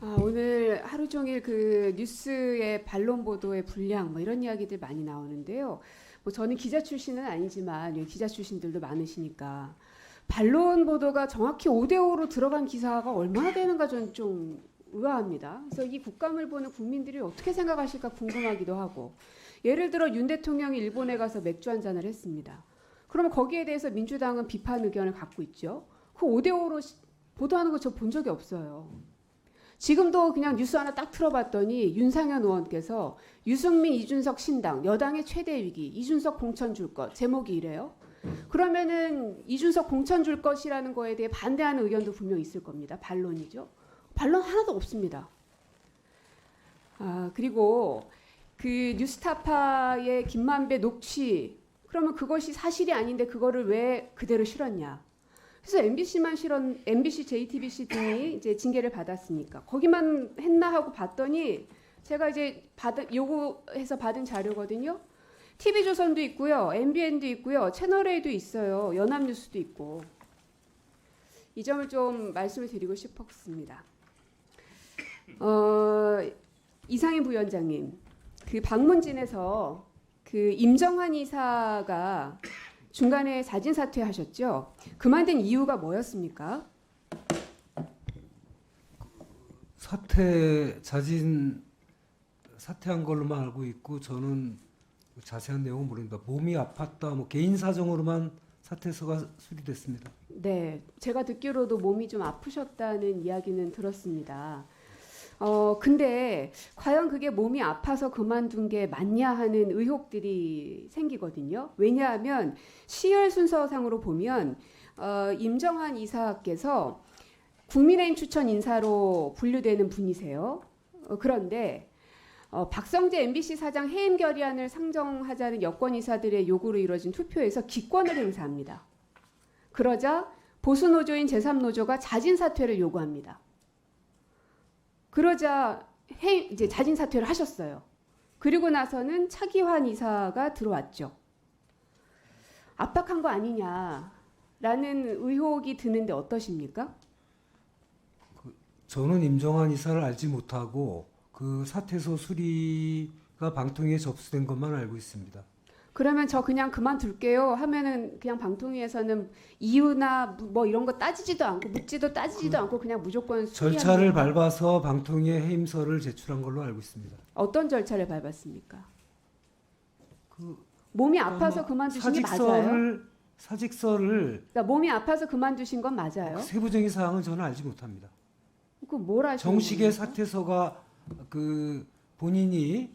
오늘 하루 종일 그 뉴스의 반론 보도의 분량 뭐 이런 이야기들 많이 나오는데요. 뭐 저는 기자 출신은 아니지만 여기 기자 출신들도 많으시니까 반론 보도가 정확히 5대5로 들어간 기사가 얼마나 되는가 저는 좀 의아합니다. 그래서 이 국감을 보는 국민들이 어떻게 생각하실까 궁금하기도 하고, 예를 들어 윤 대통령이 일본에 가서 맥주 한 잔을 했습니다. 그러면 거기에 대해서 민주당은 비판 의견을 갖고 있죠. 그 5대5로 보도하는 거 저 본 적이 없어요. 지금도 그냥 뉴스 하나 딱 틀어봤더니 윤상현 의원께서 유승민, 이준석 신당 여당의 최대 위기, 이준석 공천 줄 것, 제목이 이래요. 그러면은 이준석 공천 줄 것이라는 거에 대해 반대하는 의견도 분명 있을 겁니다. 반론이죠. 반론 하나도 없습니다. 그리고 그 뉴스타파의 김만배 녹취, 그러면 그것이 사실이 아닌데 그거를 왜 그대로 실었냐? 그래서 MBC, JTBC 등이 이제 징계를 받았으니까 거기만 했나 하고 봤더니 제가 이제 요구해서 받은 자료거든요. TV조선도 있고요, MBN도 있고요, 채널A도 있어요, 연합뉴스도 있고. 이 점을 좀 말씀을 드리고 싶었습니다. 이상임 부위원장님, 그 방문진에서 그 임정환 이사가 중간에 자진 사퇴하셨죠? 그만둔 이유가 뭐였습니까? 사퇴한 걸로만 알고 있고 저는 자세한 내용은 모릅니다. 몸이 아팠다, 뭐 개인 사정으로만 사퇴서가 수리됐습니다. 네, 제가 듣기로도 몸이 좀 아프셨다는 이야기는 들었습니다. 근데 과연 그게 몸이 아파서 그만둔 게 맞냐 하는 의혹들이 생기거든요. 왜냐하면 시열 순서상으로 보면 임정환 이사께서 국민의힘 추천 인사로 분류되는 분이세요. 그런데 박성재 MBC 사장 해임 결의안을 상정하자는 여권 이사들의 요구로 이루어진 투표에서 기권을 행사합니다. 그러자 보수노조인 제3노조가 자진 사퇴를 요구합니다. 그러자 이제 자진 사퇴를 하셨어요. 그리고 나서는 차기환 이사가 들어왔죠. 압박한 거 아니냐라는 의혹이 드는데 어떠십니까? 저는 임정환 이사를 알지 못하고 그 사퇴서 수리가 방통위에 접수된 것만 알고 있습니다. 그러면 저 그냥 그만둘게요 하면은 그냥 방통위에서는 이유나 뭐 이런 거 따지지도 않고 묻지도 따지지도 않고 그냥 무조건 절차를 수리하는 밟아서 방통위에 해임서를 제출한 걸로 알고 있습니다. 어떤 절차를 밟았습니까? 몸이 아파서 그만두신 게 맞아요? 사직서를 그러니까 몸이 아파서 그만두신 건 맞아요? 세부적인 사항은 저는 알지 못합니다. 그 뭘 하시는 정식의 겁니까? 사퇴서가 본인의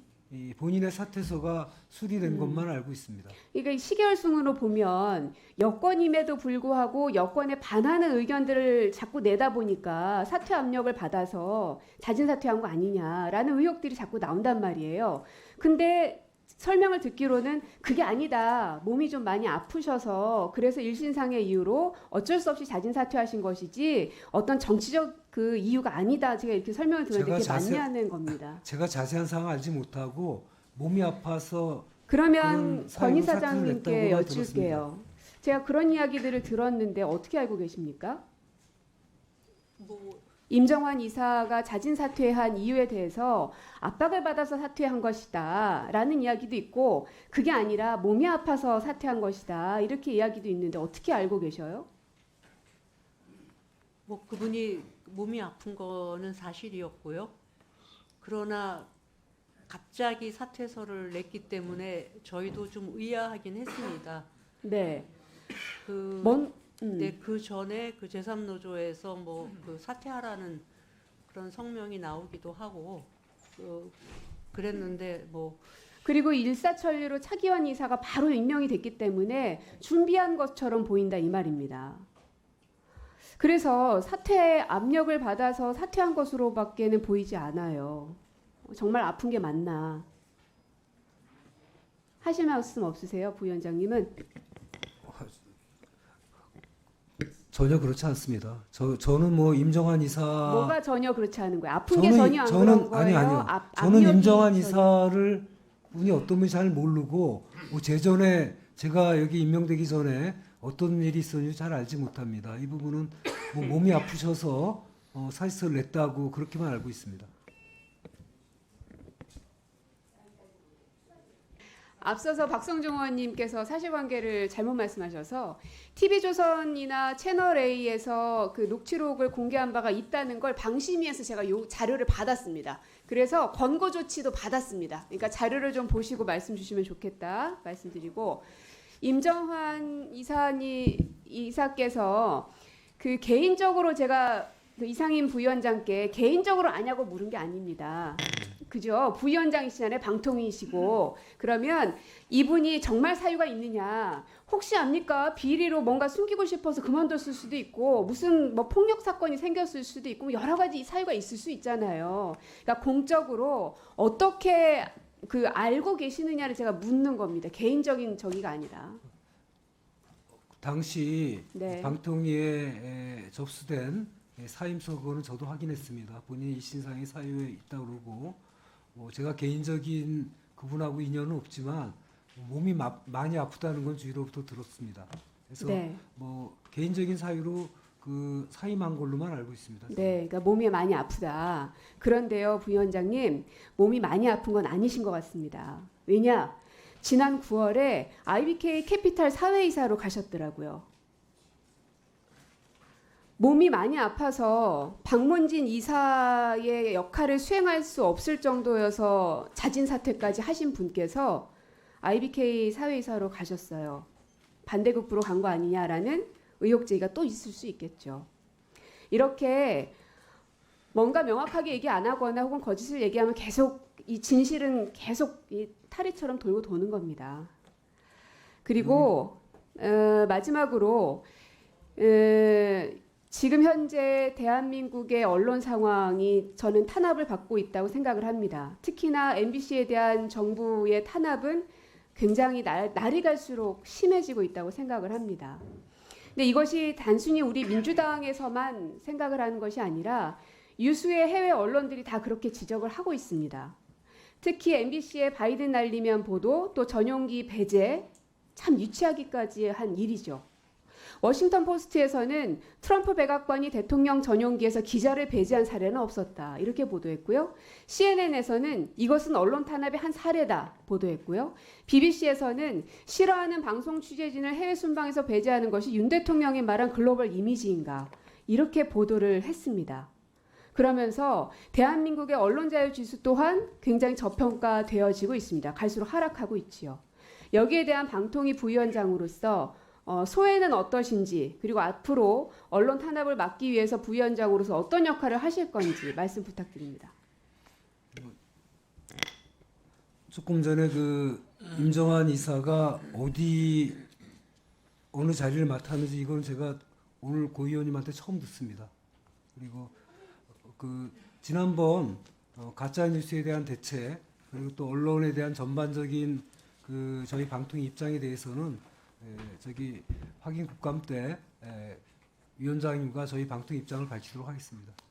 사퇴서가 수리된 것만 알고 있습니다. 그러니까 이 시결승으로 보면 여권임에도 불구하고 여권에 반하는 의견들을 자꾸 내다 보니까 사퇴 압력을 받아서 자진 사퇴한 거 아니냐라는 의혹들이 자꾸 나온단 말이에요. 근데 설명을 듣기로는 그게 아니다. 몸이 좀 많이 아프셔서 그래서 일신상의 이유로 어쩔 수 없이 자진 사퇴하신 것이지 어떤 정치적 그 이유가 아니다. 제가 이렇게 설명을 들었는데 그게 맞냐는 겁니다. 제가 자세한 사항을 알지 못하고 몸이 아파서 그러면 그런 권 사유로 사퇴를 이사장님께 냈다고만 여쭐게요. 제가 그런 이야기들을 들었는데 어떻게 알고 계십니까? 임정환 이사가 자진 사퇴한 이유에 대해서 압박을 받아서 사퇴한 것이다 라는 이야기도 있고, 그게 아니라 몸이 아파서 사퇴한 것이다 이렇게 이야기도 있는데 어떻게 알고 계셔요? 뭐 그분이 몸이 아픈 거는 사실이었고요. 그러나 갑자기 사퇴서를 냈기 때문에 저희도 좀 의아하긴 했습니다. 네. 네, 그 전에 그 제3노조에서 뭐 그 사퇴하라는 그런 성명이 나오기도 하고 그랬는데 뭐 그리고 일사천리로 차기환 이사가 바로 임명이 됐기 때문에 준비한 것처럼 보인다 이 말입니다. 그래서 사퇴 압력을 받아서 사퇴한 것으로밖에는 보이지 않아요. 정말 아픈 게 맞나? 하실 말씀 없으세요, 부위원장님은? 전혀 그렇지 않습니다. 저는 뭐 임정환 이사 뭐가 전혀 그렇지 않은 거예요? 아픈 게 전혀 안 그런 저는 거예요? 아니요. 저는 압력이 임정환 전혀- 이사를 분이 어떤 분이 잘 모르고 뭐 제전에 제가 여기 임명되기 전에 어떤 일이 있었는지 잘 알지 못합니다. 이 부분은 뭐 몸이 아프셔서 사직서를 냈다고 그렇게만 알고 있습니다. 앞서서 박성중 의원님께서 사실관계를 잘못 말씀하셔서 TV조선이나 채널A에서 그 녹취록을 공개한 바가 있다는 걸 방심위에서 제가 요 자료를 받았습니다. 그래서 권고 조치도 받았습니다. 그러니까 자료를 좀 보시고 말씀 주시면 좋겠다 말씀드리고, 임정환 이사께서 그 개인적으로 제가 그 이상임 부위원장께 개인적으로 아냐고 물은 게 아닙니다. 그죠? 부위원장이시잖아요. 방통위이시고. 그러면 이분이 정말 사유가 있느냐. 혹시 압니까? 비리로 뭔가 숨기고 싶어서 그만뒀을 수도 있고, 무슨 뭐 폭력 사건이 생겼을 수도 있고, 여러 가지 사유가 있을 수 있잖아요. 그러니까 공적으로 어떻게 그 알고 계시느냐를 제가 묻는 겁니다. 개인적인 저기가 아니라. 당시 네. 방통위에 접수된 사임서고는 저도 확인했습니다. 본인이 일신상의 사유에 있다고 그러고, 제가 개인적인 그분하고 인연은 없지만 몸이 많이 아프다는 건 주위로부터 들었습니다. 그래서 네. 뭐 개인적인 사유로 그 사임한 걸로만 알고 있습니다. 네, 그러니까 몸이 많이 아프다. 그런데요, 부위원장님, 몸이 많이 아픈 건 아니신 것 같습니다. 왜냐? 지난 9월에 IBK 캐피탈 사회이사로 가셨더라고요. 몸이 많이 아파서 박문진 이사의 역할을 수행할 수 없을 정도여서 자진 사퇴까지 하신 분께서 IBK 사회이사로 가셨어요. 반대급부로 간 거 아니냐라는 의혹 제기가 또 있을 수 있겠죠. 이렇게 뭔가 명확하게 얘기 안 하거나 혹은 거짓을 얘기하면 계속 이 진실은 계속 이 타리처럼 돌고 도는 겁니다. 그리고 마지막으로 지금 현재 대한민국의 언론 상황이 저는 탄압을 받고 있다고 생각을 합니다. 특히나 MBC에 대한 정부의 탄압은 굉장히 날이 갈수록 심해지고 있다고 생각을 합니다. 근데 이것이 단순히 우리 민주당에서만 생각을 하는 것이 아니라 유수의 해외 언론들이 다 그렇게 지적을 하고 있습니다. 특히 MBC의 바이든 날리면 보도, 또 전용기 배제, 참 유치하기까지 한 일이죠. 워싱턴 포스트에서는 트럼프 백악관이 대통령 전용기에서 기자를 배제한 사례는 없었다. 이렇게 보도했고요. CNN에서는 이것은 언론 탄압의 한 사례다. 보도했고요. BBC에서는 싫어하는 방송 취재진을 해외 순방에서 배제하는 것이 윤 대통령이 말한 글로벌 이미지인가. 이렇게 보도를 했습니다. 그러면서 대한민국의 언론 자유 지수 또한 굉장히 저평가되어지고 있습니다. 갈수록 하락하고 있지요. 여기에 대한 방통위 부위원장으로서 소회는 어떠신지, 그리고 앞으로 언론 탄압을 막기 위해서 부위원장으로서 어떤 역할을 하실 건지 말씀 부탁드립니다. 조금 전에 그 임정환 이사가 어느 자리를 맡았는지 이건 제가 오늘 고 의원님한테 처음 듣습니다. 그리고 그 지난번 가짜 뉴스에 대한 대책, 그리고 또 언론에 대한 전반적인 그 저희 방통위 입장에 대해서는 저기 확인 국감 때 위원장님과 저희 방통 입장을 밝히도록 하겠습니다.